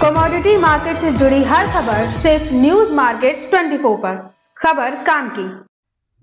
Commodity market से जुड़ी हर खबर सिर्फ न्यूज मार्केट्स 24 पर। खबर काम की।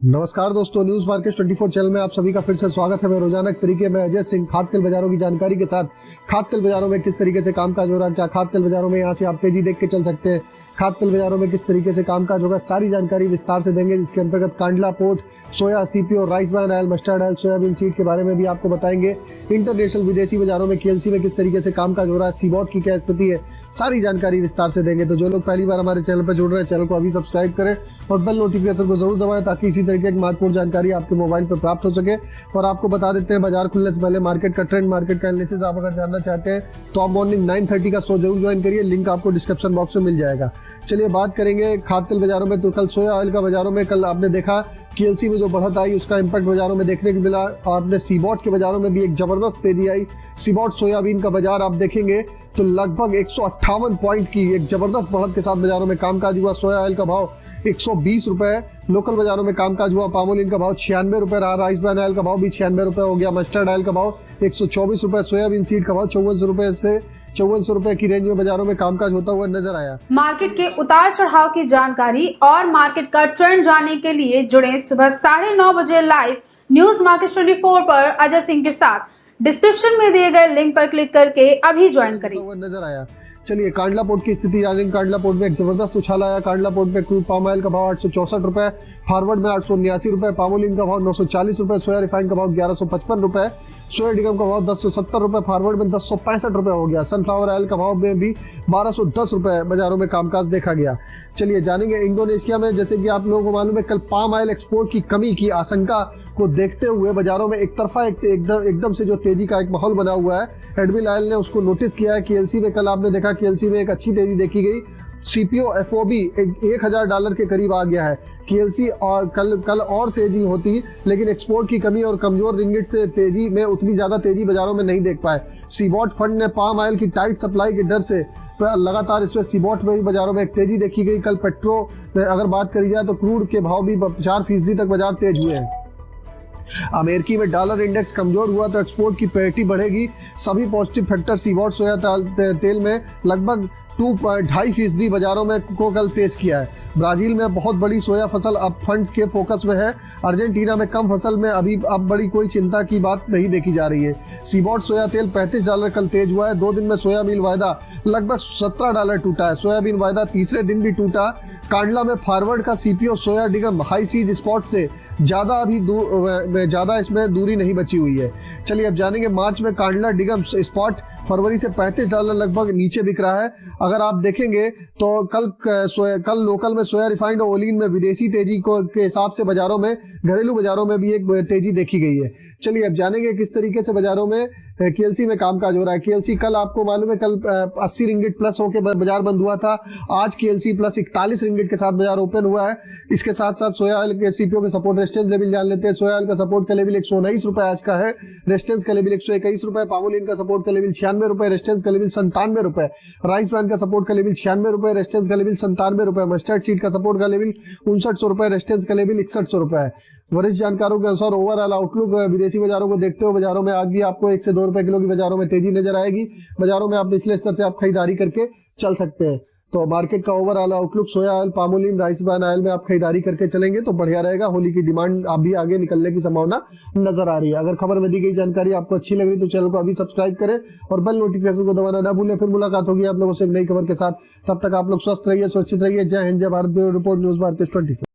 नमस्कार दोस्तों, न्यूज मार्केट 24 चैनल में आप सभी का फिर से स्वागत है। मैं रोजाना के तरीके में अजय सिंह खाद्य तेल बाजारों की जानकारी के साथ खाद्य तेल बाजारों में किस तरीके से कामकाज हो रहा है, क्या खाद्य तेल बाजारों में यहाँ से आप तेजी देख के चल सकते हैं, खाद्य तेल बाजारों में किस तरीके से कामकाज होगा, सारी जानकारी विस्तार से देंगे। जिसके अंतर्गत Kandla port, soya, CPO, rice bran oil, mustard oil, soybean seed के बारे में भी आपको बताएंगे। इंटरनेशनल विदेशी बाजारों में केएलसी में किस तरीके से कामकाज हो रहा है, सीबॉट की क्या स्थिति है, सारी जानकारी विस्तार से देंगे। तो जो लोग पहली बार हमारे चैनल पर जुड़ रहे हैं, चैनल को अभी सब्सक्राइब करें और बेल नोटिफिकेशन को जरूर दबाएं ताकि इसी तरीके की महत्वपूर्ण जानकारी आपके मोबाइल पर प्राप्त हो सके। और आपको बता देते हैं, बाजार खुलने से पहले मार्केट का ट्रेंड, मार्केट का एनालिसिस आप अगर जानना चाहते हैं तो आप मॉर्निंग 9:30 का शो जरूर ज्वाइन करिए। लिंक आपको डिस्क्रिप्शन बॉक्स में मिल जाएगा। चलिए बात करेंगे खाद्य तेल बाजारों में। तो कल सोया ऑयल का बाजारों में कल आपने देखा केएलसी में जो बढ़त आई उसका इम्पैक्ट बाजारों में देखने को मिला। आपने सीबॉट के बाजारों में भी एक जबरदस्त तेजी आई। सीबॉट सोयाबीन का बाजार आप देखेंगे तो लगभग 158 पॉइंट की एक जबरदस्त बढ़त के साथ बाजारों में कामकाज हुआ। सोया ऑयल का भाव 120 रुपए लोकल बाजारों में कामकाज हुआ। पामोलिन का भाव 96 रुपए रहा। राइस ब्रान ऑयल का भाव भी 96 रुपए हो गया। मस्टर्ड ऑयल का भाव 124 रुपए। सोयाबीन सीड का भाव 54 रुपए से 5400 रुपए की रेंज में बाजारों में कामकाज होता हुआ नजर आया। मार्केट के उतार चढ़ाव की जानकारी और मार्केट का ट्रेंड जानने के लिए जुड़े सुबह 9:30 बजे लाइव न्यूज मार्केट 24 पर अजय सिंह के साथ। डिस्क्रिप्शन में दिए गए लिंक पर क्लिक करके अभी ज्वाइन करें। नजर आया। चलिए कांडला पोर्ट की स्थिति जानेंगे। कांडला पोर्ट में एक जबरदस्त उछाल आया। कांडला पोर्ट में क्रूड पाम ऑयल का भाव 864 रुपए, फॉरवर्ड में 889 रुपए, पामोलिन का भाव 940 रुपए, सोया रिफाइंड का भाव 1155 रुपए, सोया डिगम का भाव 1070 रुपए, फॉरवर्ड में 1065 रुपए हो गया। सनफ्लावर ऑयल का भाव में भी 1210 रुपए बाजारों में कामकाज देखा गया। चलिए जानेंगे इंडोनेशिया में, जैसे कि आप लोगों को मालूम है, कल पाम ऑयल एक्सपोर्ट की कमी की आशंका को देखते हुए बाजारों में एक तरफा एकदम से जो तेजी का एक माहौल बना हुआ है। एडमिल ऑयल ने उसको नोटिस किया है। केएलसी में कल आपने देखा केएलसी में एक अच्छी तेजी देखी गई। सीपीओ एफओबी $1000 के करीब आ गया है। केएलसी और कल और तेजी होती, लेकिन एक्सपोर्ट की कमी और कमजोर रिंगिट से तेजी में उतनी ज्यादा तेजी बाजारों में नहीं देख पाए। सीबॉट फंड ने पाम ऑयल की टाइट सप्लाई के डर से लगातार इसमें सीबॉट में भी बाजारों में एक तेजी देखी गई। कल पेट्रो में अगर बात करी जाए तो क्रूड के भाव भी 4% तक बाजार तेज हुए हैं। अमेरिकी में डॉलर इंडेक्स कमजोर हुआ तो एक्सपोर्ट की पैरिटी बढ़ेगी। सभी पॉजिटिव फैक्टर सीबॉट सोया तेल में लगभग 2.5% बाजारों में को कल तेज किया है। ब्राजील में बहुत बड़ी सोया फसल अब फंड्स के फोकस में है। अर्जेंटीना में कम फसल में अब बड़ी कोई चिंता की बात नहीं देखी जा रही है। सीबॉट सोया तेल $35 कल तेज हुआ है। 2 दिन में सोयाबीन वायदा लगभग $17 टूटा है। सोयाबीन वायदा तीसरे दिन भी टूटा। कांडला में फॉरवर्ड का सीपीओ सोया डिगम हाई सीज स्पॉट से ज्यादा इसमें दूरी नहीं बची हुई है। चलिए अब जानेंगे मार्च में कांडला डिगम स्पॉट फरवरी से $35 लगभग नीचे बिक रहा है। अगर आप देखेंगे तो कल लोकल में सोया रिफाइंड और ओलिन में विदेशी तेजी के हिसाब से बाजारों में, घरेलू बाजारों में भी एक तेजी देखी गई है। चलिए अब जानेंगे किस तरीके से बाजारों में केएलसी में कामकाज हो रहा है। केएलसी कल आपको मालूम है कल 80 रिंगिट प्लस होकर बाजार बंद हुआ था। आज केएलसी प्लस 41 रिंगिट के साथ बाजार ओपन हुआ है। इसके साथ साथ सोया ऑयल के सीपीओ के सपोर्ट रेजिस्टेंस लेवल जान लेते हैं। सोया ऑयल का सपोर्ट का लेवल 119 रुपए आज का है, रेजिस्टेंस का लेवल 121 रुपए। पामोलिन का सपोर्ट का लेवल 96 रुपए, रेजिस्टेंस का लेवल 97 रुपए। राइस ब्रान का सपोर्ट का लेवल 96 रुपए, रेजिस्टेंस का लेवल 97 रुपए। मस्टर्ड सीड का सपोर्ट का लेवल 5900 रुपए, रेजिस्टेंस का लेवल 6100 रुपए है। वरिष्ठ जानकारों के अनुसार ओवरऑल आउटलुक विदेशी बाजारों को देखते हुए बाजारों में आज भी आपको 1 से 2 रुपए किलो की बाजारों में तेजी नजर आएगी। बाजारों में आप निचले स्तर से आप खरीदारी करके चल सकते हैं। तो मार्केट का ओवरऑल आउटलुक सोया oil, palmolein, rice bran oil में आप खरीदारी करके चलेंगे तो बढ़िया रहेगा। होली की डिमांड अभी आगे निकलने की संभावना नजर आ रही है। अगर खबर में दी गई जानकारी आपको अच्छी लग रही तो चैनल को अभी सब्सक्राइब करें और बेल नोटिफिकेशन को दबाना ना भूलें। फिर मुलाकात होगी आप लोगों से एक नई खबर के साथ। तब तक आप लोग स्वस्थ रहिए, सुरक्षित रहिए। जय हिंद, जय Bharat. Bureau report, news market 24।